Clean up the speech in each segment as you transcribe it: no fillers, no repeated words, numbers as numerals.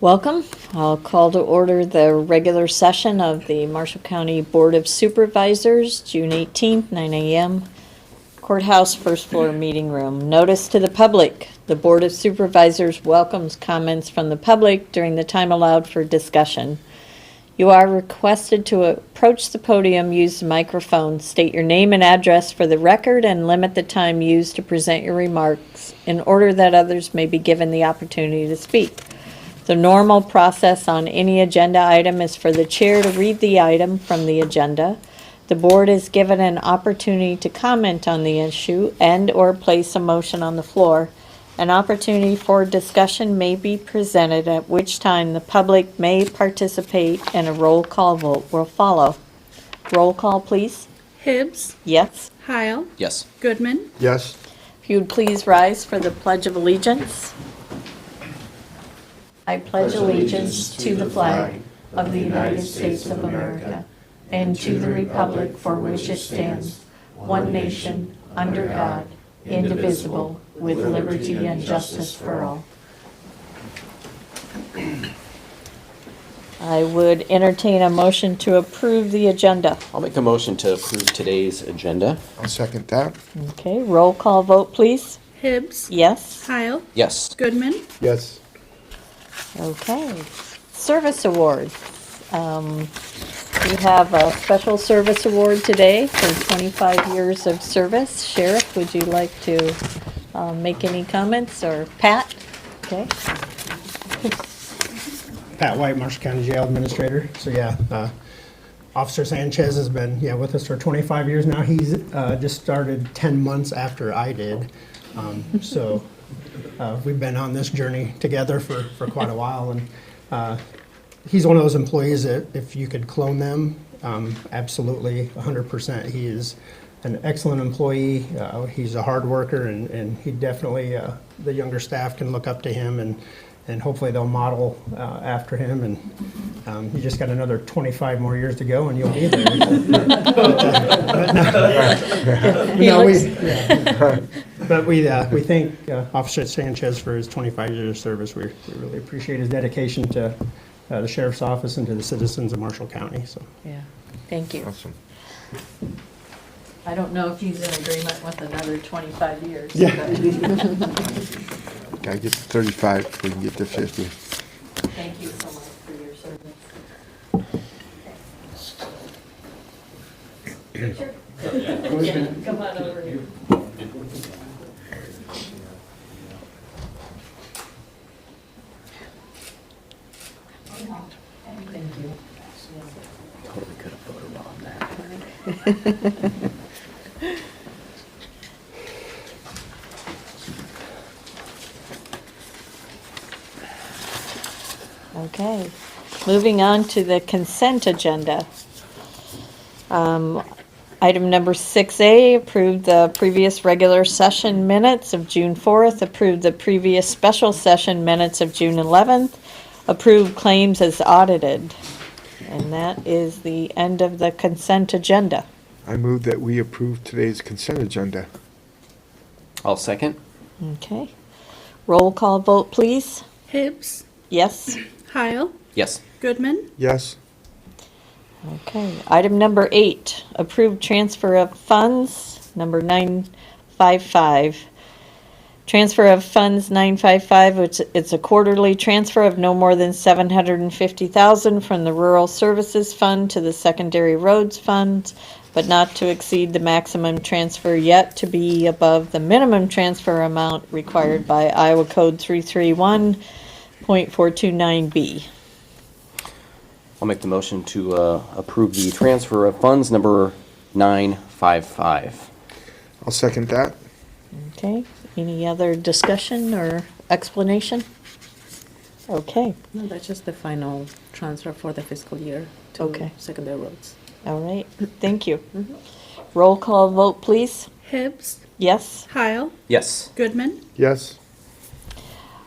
Welcome. I'll call to order the regular session of the Marshall County Board of Supervisors, June 18th, 9 a.m. Courthouse first floor meeting room. Notice to the public. The Board of Supervisors welcomes comments from the public during the time allowed for discussion. You are requested to approach the podium, use the microphone, state your name and address for the record, and limit the time used to present your remarks in order that others may be given the opportunity to speak. The normal process on any agenda item is for the chair to read the item from the agenda. The board is given an opportunity to comment on the issue and/or place a motion on the floor. An opportunity for discussion may be presented, at which time the public may participate and a roll call vote will follow. Roll call, please. Hibbs. Yes. Heil. Yes. Goodman. Yes. If you would please rise for the Pledge of Allegiance. I pledge allegiance to the flag of the United States of America and to the republic for which it stands, one nation, under God, indivisible, with liberty and justice for all. I would entertain a motion to approve the agenda. I'll make a motion to approve today's agenda. I'll second that. Okay, roll call vote, please. Hibbs. Yes. Heil. Yes. Goodman. Yes. Okay. Service awards. We have a special service award today for 25 years of service. Sheriff, would you like to make any comments, or Pat? Okay. Pat White, Marshall County Jail Administrator. So Officer Sanchez has been with us for 25 years now. He's just started 10 months after I did. We've been on this journey together for quite a while, and he's one of those employees that if you could clone them, absolutely 100%. He is an excellent employee. He's a hard worker, and he definitely, the younger staff can look up to him, and hopefully they'll model after him. And you just got another 25 more years to go, and you'll be there. But we thank Officer Sanchez for his 25 years of service. We really appreciate his dedication to the Sheriff's Office and to the citizens of Marshall County. So Yeah, thank you. Awesome. I don't know if he's in agreement with another 25 years. Yeah. Gotta get to 35 before we can get to 50. Thank you so much for your service. Sure. Yeah, come on over here. Thank you. Totally could have voted on that. Okay, moving on to the consent agenda. Item number 6A, approved the previous regular session minutes of June 4th, approved the previous special session minutes of June 11th, approved claims as audited. And that is the end of the consent agenda. I move that we approve today's consent agenda. I'll second. Okay, roll call vote, please. Hibbs. Yes? Heil. Yes. Goodman. Yes. Okay, item number 8, approved transfer of funds, number 955. Transfer of funds 955, which it's a quarterly transfer of no more than $750,000 from the Rural Services Fund to the Secondary Roads Fund, but not to exceed the maximum transfer yet to be above the minimum transfer amount required by Iowa Code 331.429B. I'll make the motion to approve the transfer of funds number 955. I'll second that. Okay, any other discussion or explanation? Okay, No, that's just the final transfer for the fiscal year to Okay. secondary roads. all right, thank you. Roll call vote, please. Hibbs. Yes? Heil. Yes. Goodman. Yes.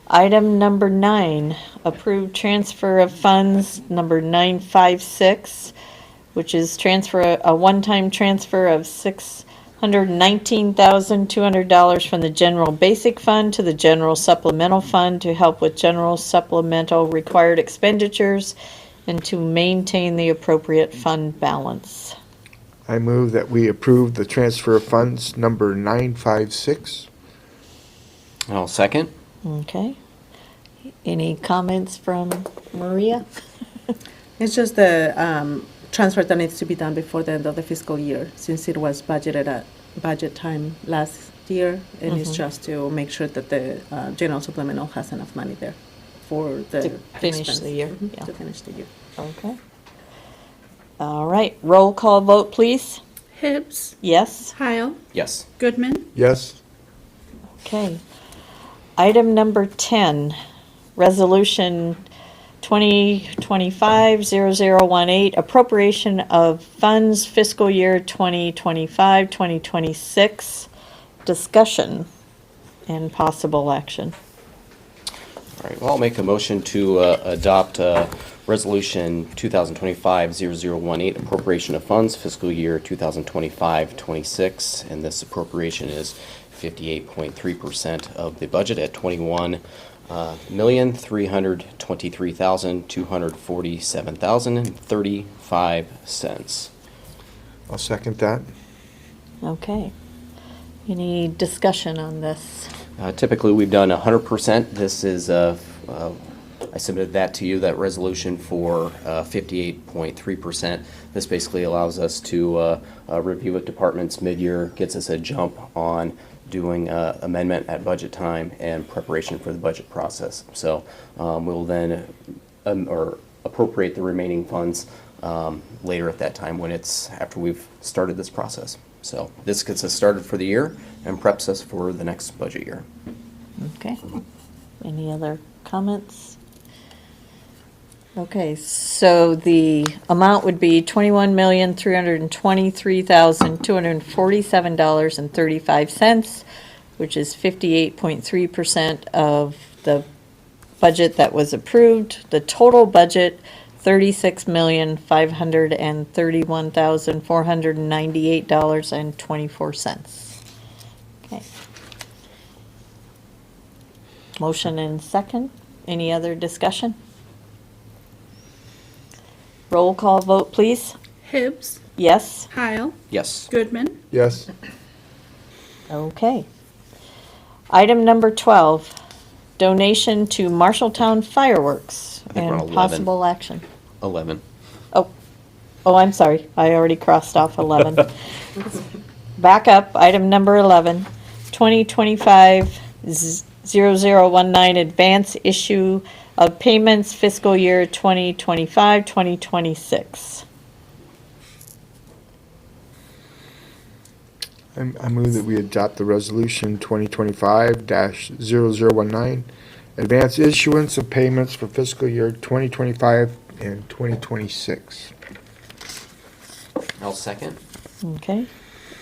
Item number 9, approved transfer of funds number 956, which is a one-time transfer of $119,200 from the general basic fund to the general supplemental fund to help with general supplemental required expenditures and to maintain the appropriate fund balance. I move that we approve the transfer of funds number 956. And I'll second. Okay. Any comments from Maria? It's just the transfer that needs to be done before the end of the fiscal year, since it was budgeted at budget time last year, and it's just to make sure that the general supplemental has enough money there for the To finish expense. the year, Mhm, yeah. To finish the year. Okay. All right, roll call vote, please. Hibbs, Yes? Heil, Yes. Goodman, Yes. Okay. Item number 10, Resolution 2025-0018, appropriation of funds fiscal year 2025-2026, discussion and possible action. All right, well, I'll make a motion to adopt Resolution 2025-0018, appropriation of funds fiscal year 2025-26, and this appropriation is 58.3% of the budget at $21,323,247,035. I'll second that. Okay. Any discussion on this? Typically, we've done 100%. This is, I submitted that to you, that resolution for 58.3%. This basically allows us to review with departments mid-year, gets us a jump on doing amendment at budget time and preparation for the budget process. So we'll then or appropriate the remaining funds later at that time when it's after we've started this process. So this gets us started for the year and preps us for the next budget year. Okay. Any other comments? Okay, so the amount would be $21,323,247.35, which is 58.3% of the budget that was approved. The total budget, $36,531,498.24. Okay. Motion and second. Any other discussion? Roll call vote, please. Hibbs, Yes? Heil, Yes. Goodman, Yes. Okay. Item number 12, donation to Marshalltown Fireworks I think we're on and 11. possible action. 11. Oh, I'm sorry. I already crossed off 11. Back up, item number 11, 2025-0019 advance issue of payments fiscal year 2025-2026. I move that we adopt the resolution 2025-0019, advance issuance of payments for fiscal year 2025 and 2026. I'll second. Okay,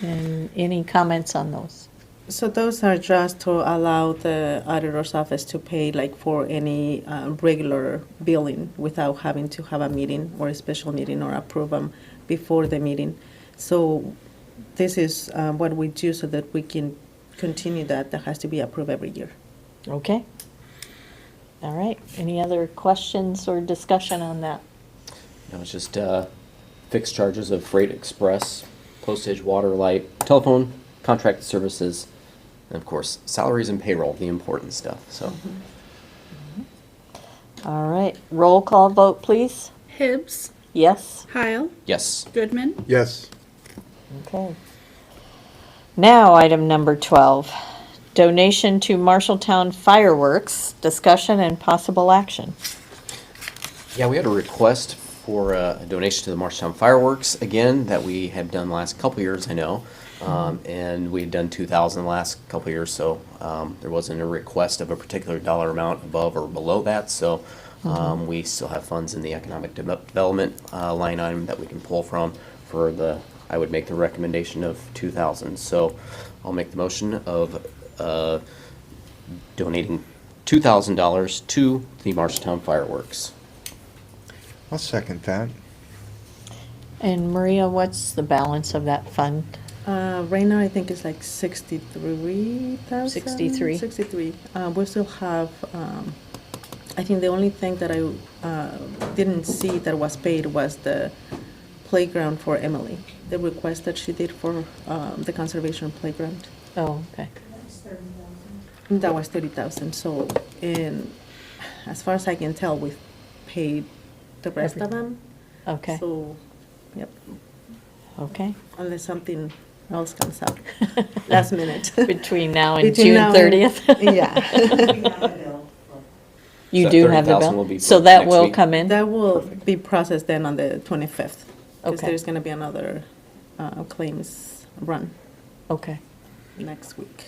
and any comments on those? So those are just to allow the auditor's office to pay like for any regular billing without having to have a meeting or a special meeting or approve them before the meeting. So this is what we do so that we can continue that. That has to be approved every year. Okay. All right, any other questions or discussion on that? No, it's just fixed charges of freight express, postage, water, light, telephone, contracted services, and of course, salaries and payroll, the important stuff, so. All right, roll call vote, please. Hibbs, Yes? Heil, Yes. Goodman, Yes. Okay. Now, item number 12, donation to Marshalltown Fireworks, discussion and possible action. Yeah, we had a request for a donation to the Marshalltown Fireworks, again, that we have done the last couple years, I know. And we had done 2,000 the last couple years, so there wasn't a request of a particular dollar amount above or below that. So we still have funds in the economic development line item that we can pull from for the, I would make the recommendation of 2,000. So I'll make the motion of donating $2,000 to the Marshalltown Fireworks. I'll second that. And Maria, what's the balance of that fund? Right now, I think it's like 63,000. 63. 63. We still have, I think the only thing that I didn't see that was paid was the playground for Emily, the request that she did for the conservation playground. Oh, okay. That was 30,000. So, and as far as I can tell, we've paid the rest of them. Okay, So, yep, okay. unless something else comes up last minute. Between now and Between June now and- 30th? Yeah. You So do that have the 30,000 will bill? be So for that next will week? come in? That will be processed then on the 25th. Because Okay. there's going to be another claims run Okay, next week.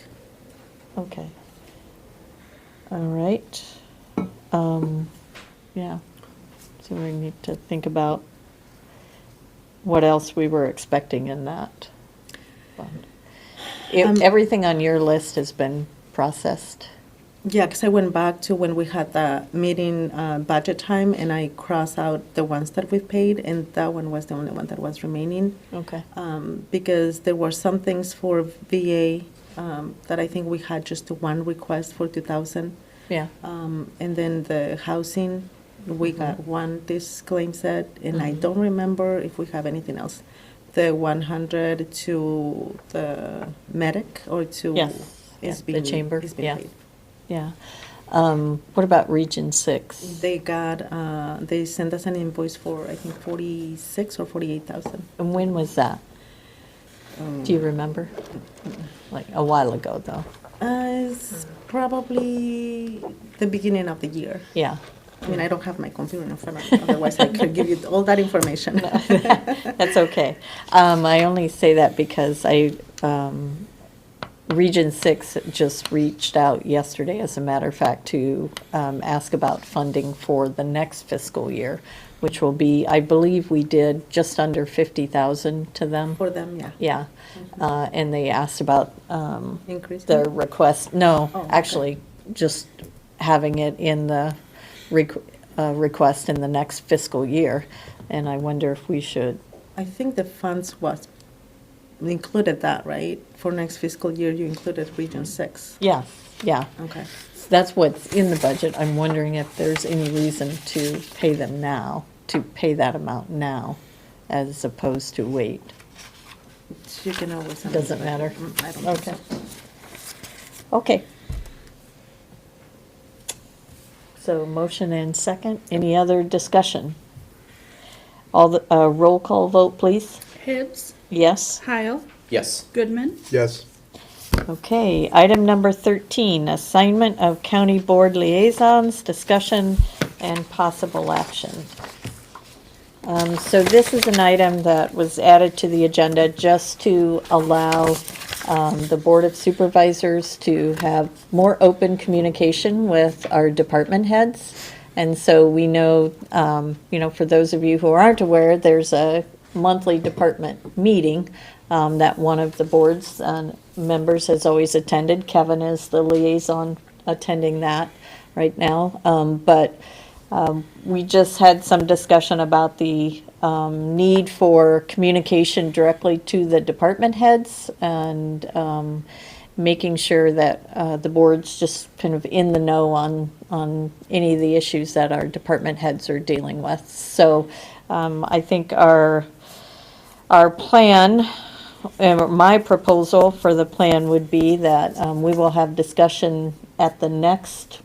okay. All right. Yeah. So we need to think about what else we were expecting in that fund. Everything on your list has been processed? Yeah, because I went back to when we had the meeting budget time, and I crossed out the ones that we paid, and that one was the only one that was remaining. Okay, Because there were some things for VA that I think we had just one request for 2,000. yeah, And then the housing, we got one this claim set, and I don't remember if we have anything else. The 100 to the medic or to. Yes, is yeah, the being- chamber, is being yeah. paid. yeah. What about Region 6? They got, they sent us an invoice for, I think, 46 or 48,000. And when was that? Do you remember? Like a while ago, though. It's probably the beginning of the year. Yeah. I mean, I don't have my computer in front of me, otherwise I could give you all that information. That's okay. I only say that because Region 6 just reached out yesterday, as a matter of fact, to ask about funding for the next fiscal year, which will be, I believe we did just under 50,000 to them. For them, yeah. Yeah. And they asked about Increase. the request, no, Oh, okay. actually, just having it in the request in the next fiscal year. And I wonder if we should, I think the funds was included that, right? For next fiscal year, you included Region 6. yes, yeah. Okay. That's what's in the budget. I'm wondering if there's any reason to pay them now, to pay that amount now, as opposed to wait. You can always. Doesn't matter? I don't think Okay. so. Okay. So motion and second. Any other discussion? All the, roll call vote, please. Hibbs, Yes? Heil, Yes. Goodman, Yes. Okay, item number 13, assignment of county board liaisons, discussion and possible action. So this is an item that was added to the agenda just to allow the Board of Supervisors to have more open communication with our department heads. And so we know, for those of you who aren't aware, there's a monthly department meeting that one of the board's members has always attended. Kevin is the liaison attending that right now. But we just had some discussion about the need for communication directly to the department heads and making sure that the board's just kind of in the know on any of the issues that our department heads are dealing with. So I think our plan, my proposal for the plan would be that we will have discussion at the next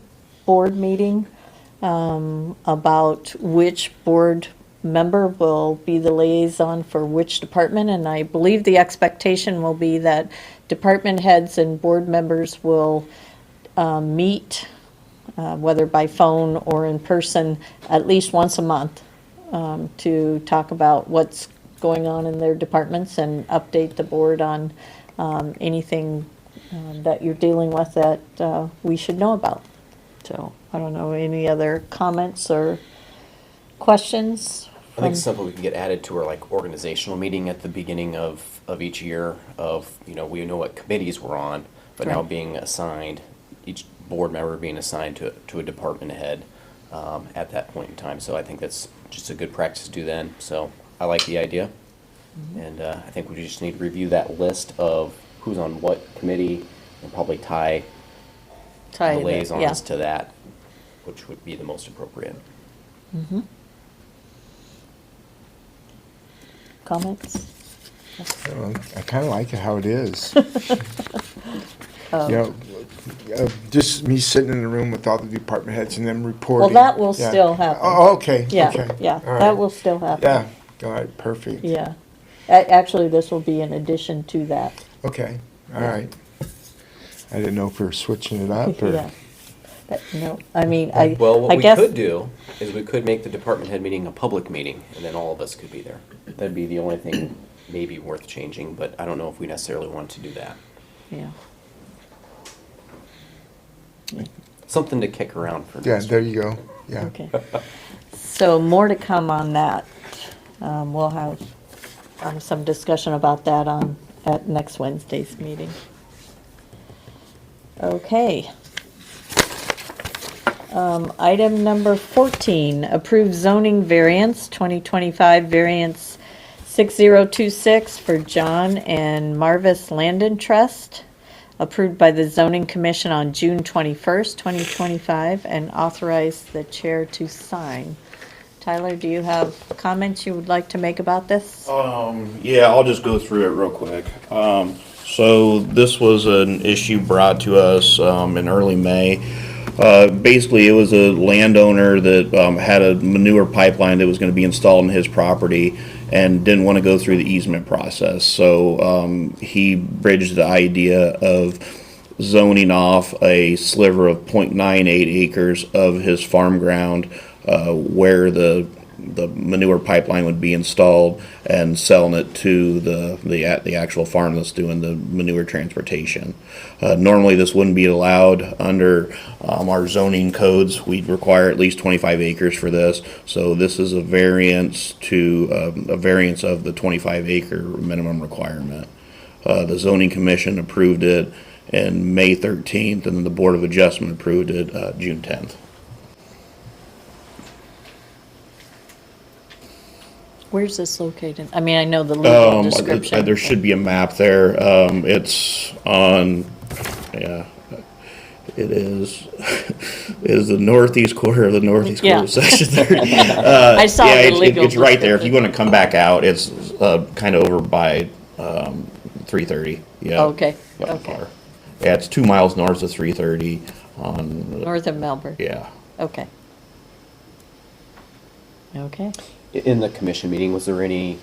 board meeting about which board member will be the liaison for which department. And I believe the expectation will be that department heads and board members will meet, whether by phone or in person, at least once a month to talk about what's going on in their departments and update the board on anything that you're dealing with that we should know about. So I don't know, any other comments or questions? I think something we can get added to our like organizational meeting at the beginning of each year of, we know what committees we're on, but now Right. being assigned, each board member being assigned to a department head at that point in time. So I think that's just a good practice to do then. So I like the idea. And I think we just need to review that list of who's on what committee and probably tie Tie the it, liaisons yeah. to that, which would be the most appropriate. Comments? I kind of like it how it is. You know, just me sitting in the room with all the department heads and them reporting. Well, that will Yeah. still happen. Oh, okay, Yeah, okay. yeah, All right. that will still happen. Yeah, all right, perfect. Yeah. Actually, this will be in addition to that. Okay, all right. I didn't know if we were switching it up or. Yeah. No, I mean, I Well, what we guess, could do is we could make the department head meeting a public meeting, and then all of us could be there. That'd be the only thing maybe worth changing, but I don't know if we necessarily want to do that. yeah. Something to kick around for Yeah, next there week. you go, yeah. Okay. So more to come on that. We'll have some discussion about that at next Wednesday's meeting. Okay. Item number 14, approve zoning variance, 2025 variance 6026 for John and Marvis Landon Trust, approved by the Zoning Commission on June 21st, 2025, and authorize the chair to sign. Tyler, do you have comments you would like to make about this? Yeah, I'll just go through it real quick. So this was an issue brought to us in early May. Basically, it was a landowner that had a manure pipeline that was going to be installed in his property and didn't want to go through the easement process. So he bridged the idea of zoning off a sliver of 0.98 acres of his farm ground where the manure pipeline would be installed and selling it to the actual farm that's doing the manure transportation. Normally, this wouldn't be allowed under our zoning codes. We'd require at least 25 acres for this. So this is a variance of the 25 acre minimum requirement. The zoning commission approved it in May 13th, and then the Board of Adjustment approved it June 10th. Where's this located? I mean, I know the legal description. There should be a map there. It's on, yeah, it is, is the northeast quarter of the northeast quarter Yeah. of Section 30. I saw Yeah, the legal it's right there. If you description. want to come back out, it's kind of over by 330. Yeah. Okay, Not okay. far. Yeah, it's 2 miles north of 330 on, North of Melbourne. yeah. Okay. Okay. In the commission meeting, was there any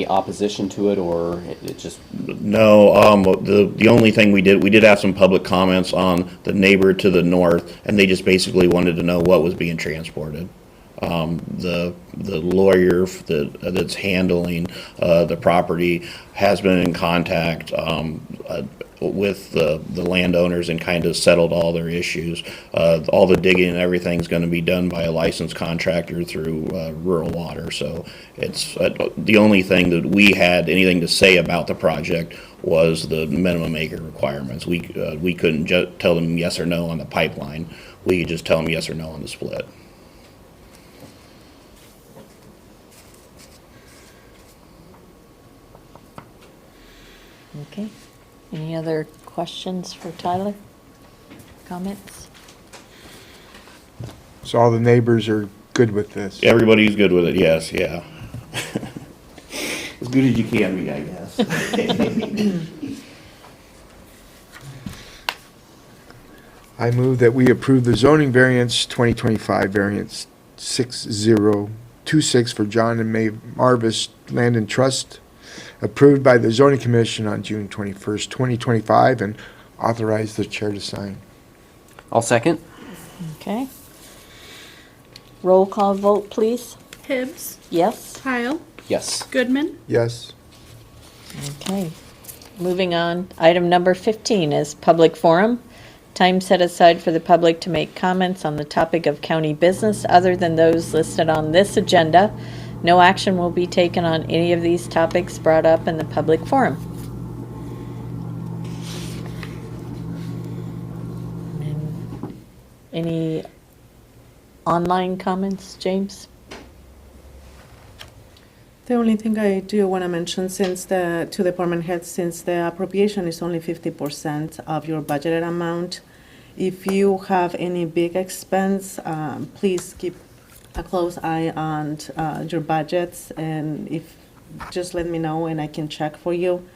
opposition to it, or it just, No, the only thing we did have some public comments on the neighbor to the north, and they just basically wanted to know what was being transported. The lawyer that's handling the property has been in contact with the landowners and kind of settled all their issues. All the digging and everything's going to be done by a licensed contractor through rural water. So it's the only thing that we had anything to say about the project was the minimum acre requirements. We couldn't tell them yes or no on the pipeline. We could just tell them yes or no on the split. Okay. Any other questions for Tyler? Comments? So all the neighbors are good with this? Everybody's good with it, yes, yeah. As good as you can be, I guess. I move that we approve the zoning variance 2025 variance 6026 for John and May Marvis Land and Trust, approved by the zoning commission on June 21st, 2025, and authorize the chair to sign. I'll second. Okay. Roll call vote, please. Hibbs, Yes? Kyle, Yes. Goodman, Yes? Okay. Moving on, item number 15 is public forum. Time set aside for the public to make comments on the topic of county business other than those listed on this agenda. No action will be taken on any of these topics brought up in the public forum. And any online comments, James? The only thing I do want to mention, to department heads, since the appropriation is only 50% of your budgeted amount, if you have any big expense, please keep a close eye on your budgets, and just let me know and I can check for you.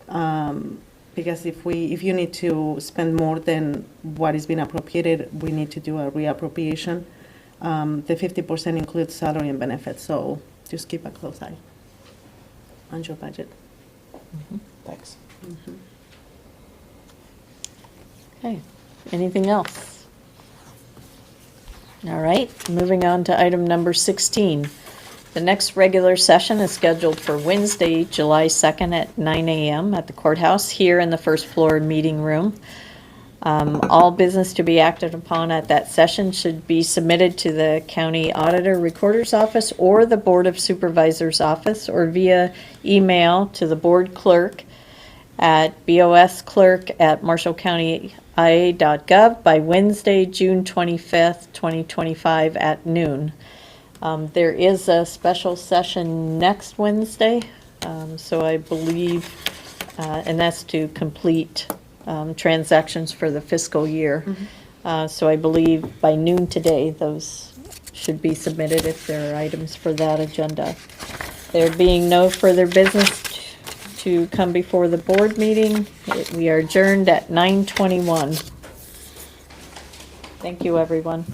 Because if you need to spend more than what is being appropriated, we need to do a reappropriation. The 50% includes salary and benefits, so just keep a close eye on your budget. Thanks. Okay, anything else? All right, moving on to item number 16. The next regular session is scheduled for Wednesday, July 2nd at 9 a.m. at the courthouse here in the first floor meeting room. All business to be acted upon at that session should be submitted to the County Auditor Recorder's Office or the Board of Supervisors Office, or via email to the Board Clerk at bosclerk@marshallcounty.ia.gov by Wednesday, June 25th, 2025 at noon. There is a special session next Wednesday, so I believe, and that's to complete transactions for the fiscal year. So I believe by noon today, those should be submitted if there are items for that agenda. There being no further business to come before the board meeting, we are adjourned at 9:21. Thank you, everyone.